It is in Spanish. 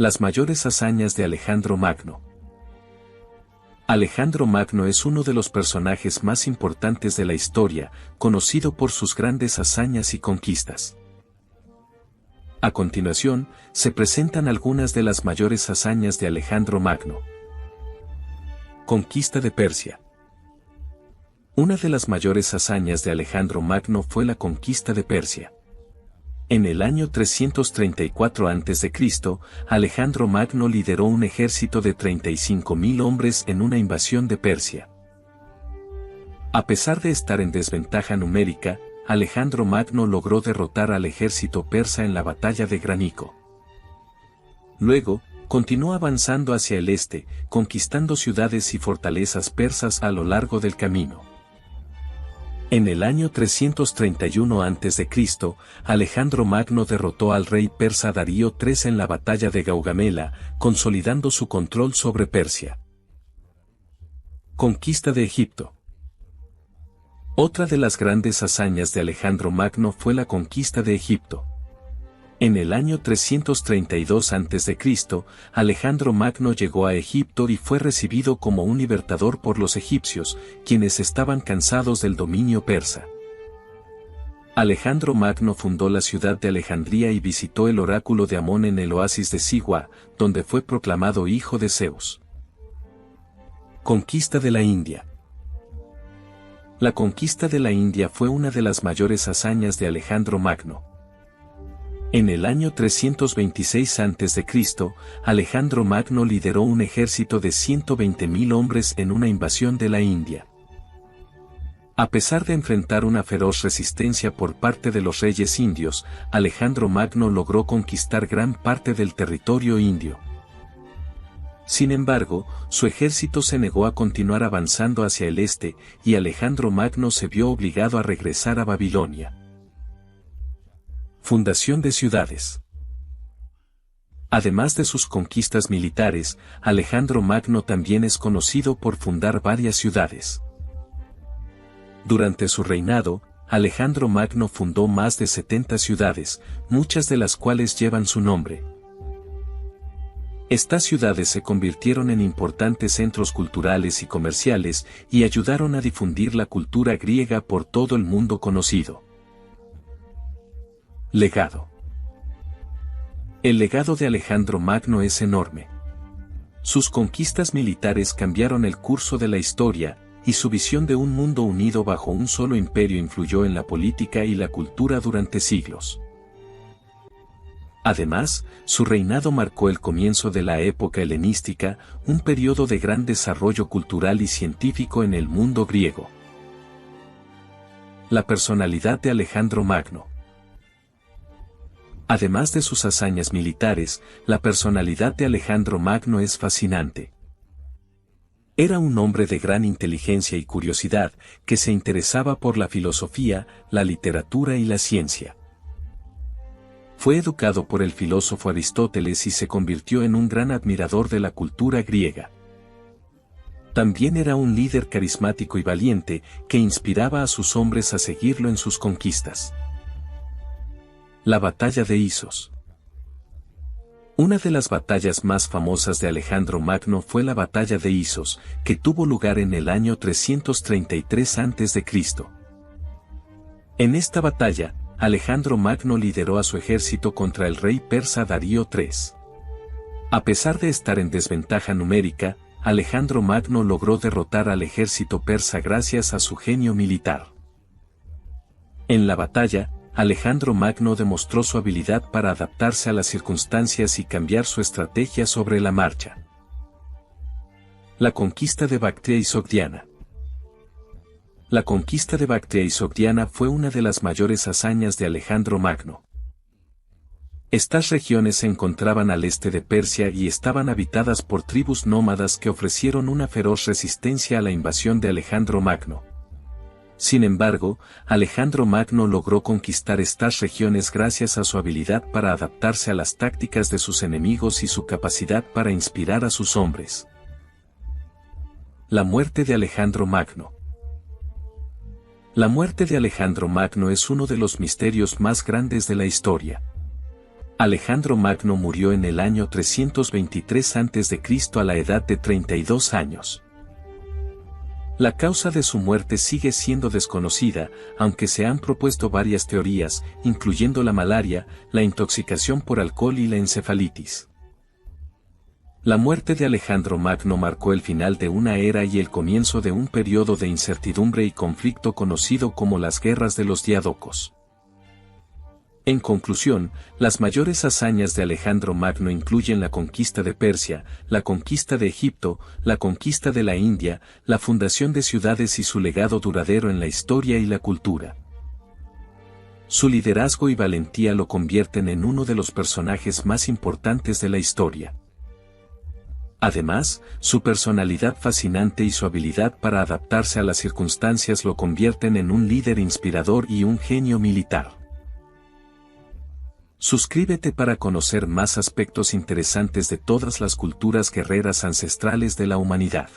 Las mayores hazañas de Alejandro Magno. Alejandro Magno es uno de los personajes más importantes de la historia, conocido por sus grandes hazañas y conquistas. A continuación, se presentan algunas de las mayores hazañas de Alejandro Magno. Conquista de Persia. Una de las mayores hazañas de Alejandro Magno fue la conquista de Persia. En el año 334 a.C., Alejandro Magno lideró un ejército de 35.000 hombres en una invasión de Persia. A pesar de estar en desventaja numérica, Alejandro Magno logró derrotar al ejército persa en la batalla de Graníco. Luego, continuó avanzando hacia el este, conquistando ciudades y fortalezas persas a lo largo del camino. En el año 331 a.C., Alejandro Magno derrotó al rey persa Darío III en la batalla de Gaugamela, consolidando su control sobre Persia. Conquista de Egipto. Otra de las grandes hazañas de Alejandro Magno fue la conquista de Egipto. En el año 332 a.C., Alejandro Magno llegó a Egipto y fue recibido como un libertador por los egipcios, quienes estaban cansados del dominio persa. Alejandro Magno fundó la ciudad de Alejandría y visitó el oráculo de Amón en el oasis de Siwa, donde fue proclamado hijo de Zeus. Conquista de la India. La conquista de la India fue una de las mayores hazañas de Alejandro Magno. En el año 326 a.C., Alejandro Magno lideró un ejército de 120.000 hombres en una invasión de la India. A pesar de enfrentar una feroz resistencia por parte de los reyes indios, Alejandro Magno logró conquistar gran parte del territorio indio. Sin embargo, su ejército se negó a continuar avanzando hacia el este, y Alejandro Magno se vio obligado a regresar a Babilonia. Fundación de ciudades. Además de sus conquistas militares, Alejandro Magno también es conocido por fundar varias ciudades. Durante su reinado, Alejandro Magno fundó más de 70 ciudades, muchas de las cuales llevan su nombre. Estas ciudades se convirtieron en importantes centros culturales y comerciales y ayudaron a difundir la cultura griega por todo el mundo conocido. Legado. El legado de Alejandro Magno es enorme. Sus conquistas militares cambiaron el curso de la historia, y su visión de un mundo unido bajo un solo imperio influyó en la política y la cultura durante siglos. Además, su reinado marcó el comienzo de la época helenística, un periodo de gran desarrollo cultural y científico en el mundo griego. La personalidad de Alejandro Magno. Además de sus hazañas militares, la personalidad de Alejandro Magno es fascinante. Era un hombre de gran inteligencia y curiosidad, que se interesaba por la filosofía, la literatura y la ciencia. Fue educado por el filósofo Aristóteles y se convirtió en un gran admirador de la cultura griega. También era un líder carismático y valiente, que inspiraba a sus hombres a seguirlo en sus conquistas. La batalla de Isos. Una de las batallas más famosas de Alejandro Magno fue la batalla de Isos, que tuvo lugar en el año 333 a.C. En esta batalla, Alejandro Magno lideró a su ejército contra el rey persa Darío III. A pesar de estar en desventaja numérica, Alejandro Magno logró derrotar al ejército persa gracias a su genio militar. En la batalla, Alejandro Magno demostró su habilidad para adaptarse a las circunstancias y cambiar su estrategia sobre la marcha. La conquista de Bactria y Sogdiana. La conquista de Bactria y Sogdiana fue una de las mayores hazañas de Alejandro Magno. Estas regiones se encontraban al este de Persia y estaban habitadas por tribus nómadas que ofrecieron una feroz resistencia a la invasión de Alejandro Magno. Sin embargo, Alejandro Magno logró conquistar estas regiones gracias a su habilidad para adaptarse a las tácticas de sus enemigos y su capacidad para inspirar a sus hombres. La muerte de Alejandro Magno. La muerte de Alejandro Magno es uno de los misterios más grandes de la historia. Alejandro Magno murió en el año 323 a.C. a la edad de 32 años. La causa de su muerte sigue siendo desconocida, aunque se han propuesto varias teorías, incluyendo la malaria, la intoxicación por alcohol y la encefalitis. La muerte de Alejandro Magno marcó el final de una era y el comienzo de un periodo de incertidumbre y conflicto conocido como las Guerras de los Diádocos. En conclusión, las mayores hazañas de Alejandro Magno incluyen la conquista de Persia, la conquista de Egipto, la conquista de la India, la fundación de ciudades y su legado duradero en la historia y la cultura. Su liderazgo y valentía lo convierten en uno de los personajes más importantes de la historia. Además, su personalidad fascinante y su habilidad para adaptarse a las circunstancias lo convierten en un líder inspirador y un genio militar. Suscríbete para conocer más aspectos interesantes de todas las culturas guerreras ancestrales de la humanidad.